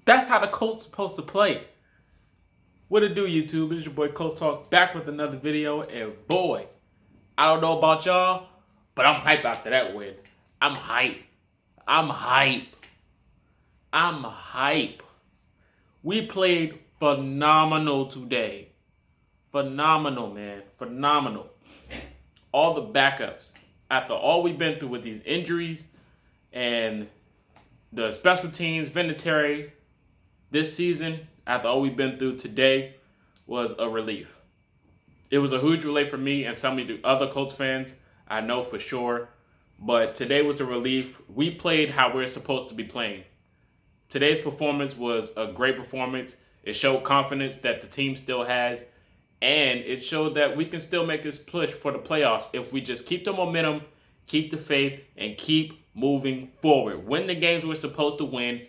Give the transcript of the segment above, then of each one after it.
That's how the Colts supposed to play. What it do, YouTube? It's your boy Colts Talk back with another video. And boy, I don't know about y'all, but I'm hype after that win. I'm hype. I'm hype. I'm hype. We played phenomenal today. Phenomenal, man. Phenomenal. All the backups. After all we've been through with these injuries and the special teams, Vinatieri, this season, after all we've been through, today was a relief. It was a huge relief for me and some of the other Colts fans, I know for sure. But today was a relief. We played how we're supposed to be playing. Today's performance was a great performance. It showed confidence that the team still has. And it showed that we can still make this push for the playoffs if we just keep the momentum, keep the faith, and keep moving forward. Win the games we're supposed to win.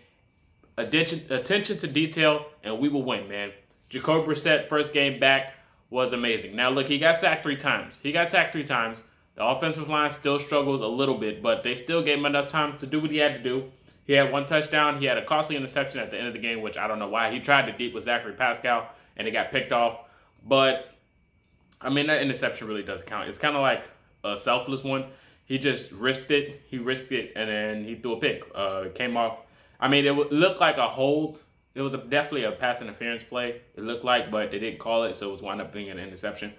Attention to detail, and we will win, man. Jacoby Brissett, first game back, was amazing. Now, look, he got sacked 3 times. The offensive line still struggles a little bit, but they still gave him enough time to do what he had to do. He had 1 touchdown. He had a costly interception at the end of the game, which I don't know why. He tried to deep with Zachary Pascal, and it got picked off. But, I mean, that interception really doesn't count. It's kind of like a selfless one. He just risked it. He risked it, and then he threw a pick. It came off. I mean, it looked like a hold. It was definitely a pass interference play, it looked like, but they didn't call it, so it was wound up being an interception.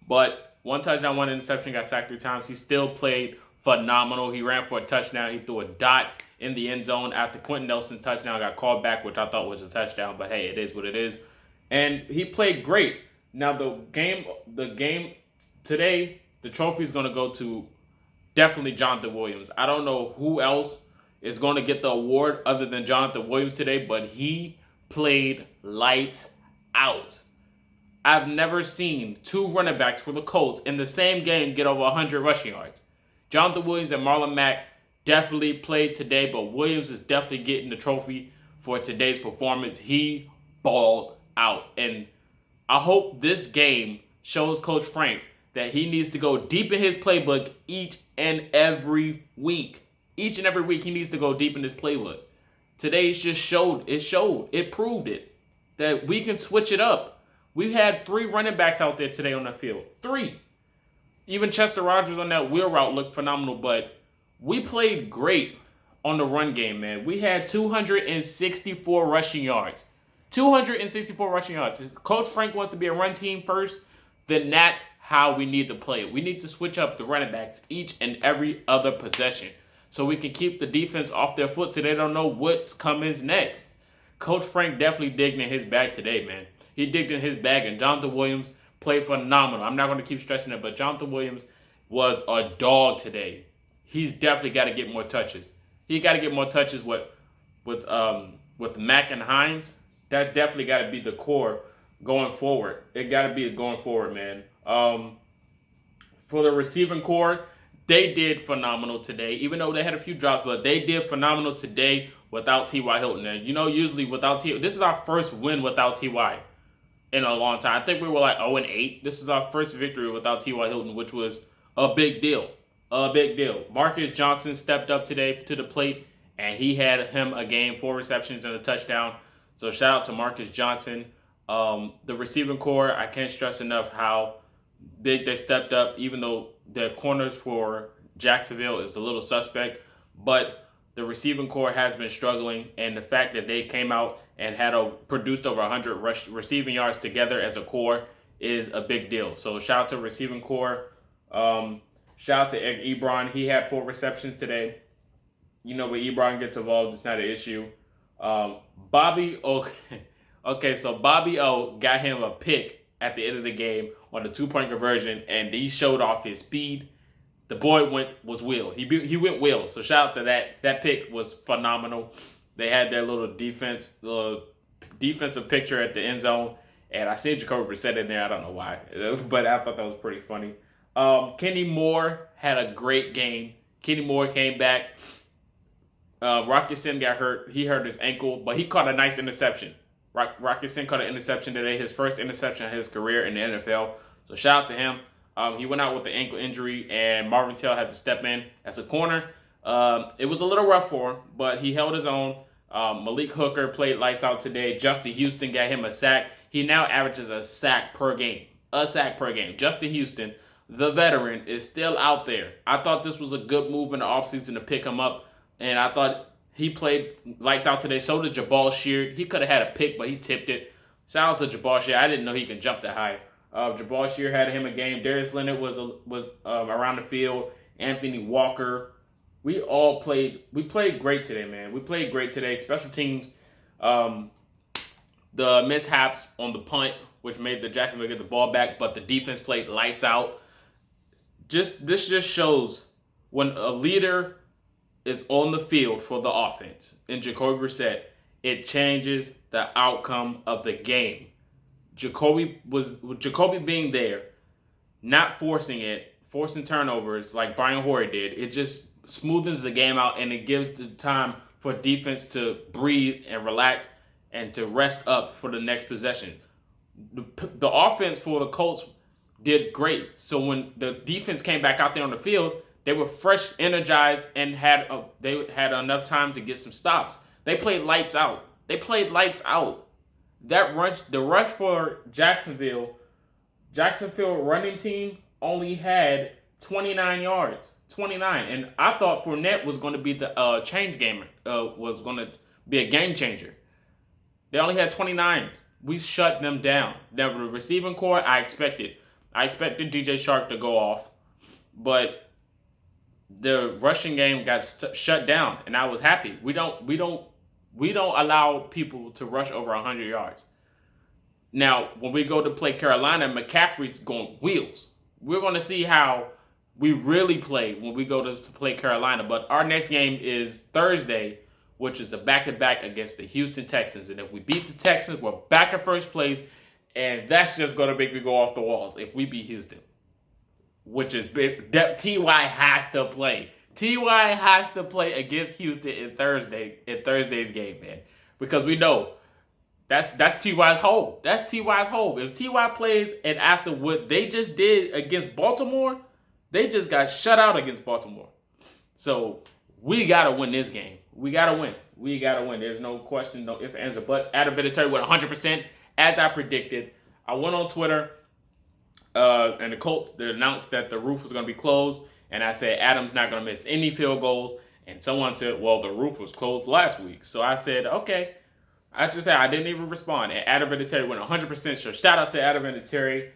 But 1 touchdown, 1 interception, got sacked 3 times. He still played phenomenal. He ran for a touchdown. He threw a dot in the end zone after Quentin Nelson touchdown got called back, which I thought was a touchdown, but hey, it is what it is. And he played great. Now, the game today, the trophy is going to go to definitely Jonathan Williams. I don't know who else is going to get the award other than Jonathan Williams today, but he played lights out. I've never seen 2 running backs for the Colts in the same game get over 100 rushing yards. Jonathan Williams and Marlon Mack definitely played today, but Williams is definitely getting the trophy for today's performance. He balled out. And I hope this game shows Coach Frank that he needs to go deep in his playbook each and every week. Each and every week he needs to go deep in his playbook. Today it proved it, that we can switch it up. We had 3 running backs out there today on the field. 3. Even Chester Rogers on that wheel route looked phenomenal, but we played great on the run game, man. We had 264 rushing yards. 264 rushing yards. If Coach Frank wants to be a run team first, then that's how we need to play it. We need to switch up the running backs each and every other possession, so we can keep the defense off their foot so they don't know what's coming next. Coach Frank definitely digged in his bag today, man. He digged in his bag, and Jonathan Williams played phenomenal. I'm not going to keep stressing it, but Jonathan Williams was a dog today. He's definitely got to get more touches. He got to get more touches with Mack and Hines. That definitely got to be the core going forward. It got to be going forward, man. For the receiving core, they did phenomenal today, even though they had a few drops, but they did phenomenal today without T.Y. Hilton. And, usually without T.Y., this is our first win without T.Y. in a long time. I think we were like 0-8. This is our first victory without T.Y. Hilton, which was a big deal. A big deal. Marcus Johnson stepped up today to the plate, and he had him a game, 4 receptions and a touchdown. So shout out to Marcus Johnson. The receiving core, I can't stress enough how big they stepped up, even though their corners for Jacksonville is a little suspect. But the receiving core has been struggling, and the fact that they came out and had produced over 100 receiving yards together as a core is a big deal. So shout out to receiving core. Shout out to Ebron. He had 4 receptions today. When Ebron gets involved, it's not an issue. Bobby O. Okay, so Bobby O got him a pick at the end of the game on the 2-point conversion, and he showed off his speed. The boy was wheel. He went wheel. So shout out to that. That pick was phenomenal. They had their little defensive picture at the end zone, and I see Jacoby Brissett in there. I don't know why, but I thought that was pretty funny. Kenny Moore had a great game. Kenny Moore came back. Rocky Sin got hurt. He hurt his ankle, but he caught a nice interception. Rocky Sin caught an interception today, his first interception of his career in the NFL. So shout out to him. He went out with an ankle injury, and Marvin Tell had to step in as a corner. It was a little rough for him, but he held his own. Malik Hooker played lights out today. Justin Houston got him a sack. He now averages a sack per game. A sack per game. Justin Houston, the veteran, is still out there. I thought this was a good move in the offseason to pick him up. And I thought he played lights out today. So did Jabal Sheard. He could have had a pick, but he tipped it. Shout out to Jabal Sheard. I didn't know he could jump that high. Jabal Sheard had him a game. Darius Leonard was around the field. Anthony Walker. We played great today, man. We played great today. Special teams, the mishaps on the punt, which made the Jacksonville get the ball back, but the defense played lights out. This just shows when a leader is on the field for the offense, and Jacoby Brissett, it changes the outcome of the game. Jacoby being there, not forcing turnovers like Brian Hoyer did. It just smoothens the game out, and it gives the time for defense to breathe and relax and to rest up for the next possession. The offense for the Colts did great. So when the defense came back out there on the field, they were fresh, energized, and they had enough time to get some stops. They played lights out. The rush for Jacksonville running team only had 29 yards. 29. And I thought Fournette was going to be the change gamer, was going to be a game changer. They only had 29. We shut them down. The receiving core, I expected DJ Shark to go off, but the rushing game got shut down, and I was happy. We don't allow people to rush over 100 yards. Now, when we go to play Carolina, McCaffrey's going wheels. We're going to see how we really play when we go to play Carolina. But our next game is Thursday, which is a back-to-back against the Houston Texans. And if we beat the Texans, we're back in first place. And that's just going to make me go off the walls if we beat Houston. Which is big. T.Y. has to play. T.Y. has to play against Houston in Thursday's game, man. Because we know that's T.Y.'s home. That's T.Y.'s home. If T.Y. plays, and after what they just did against Baltimore, they just got shut out against Baltimore. So we got to win this game. We got to win. There's no question, no ifs, ands, or buts. Adam Vinatieri with 100%, as I predicted. I went on Twitter, and the Colts, they announced that the roof was going to be closed. And I said, Adam's not going to miss any field goals. And someone said, well, the roof was closed last week. So I said, okay. I just said, I didn't even respond. And Adam Vinatieri went 100%. So shout out to Adam Vinatieri.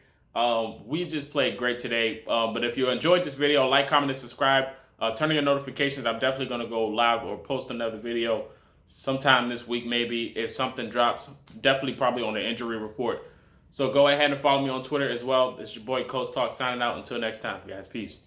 We just played great today. But if you enjoyed this video, like, comment, and subscribe. Turn on your notifications. I'm definitely going to go live or post another video sometime this week, maybe. If something drops, definitely probably on the injury report. So go ahead and follow me on Twitter as well. This is your boy, Coach Talk, signing out. Until next time, guys. Peace.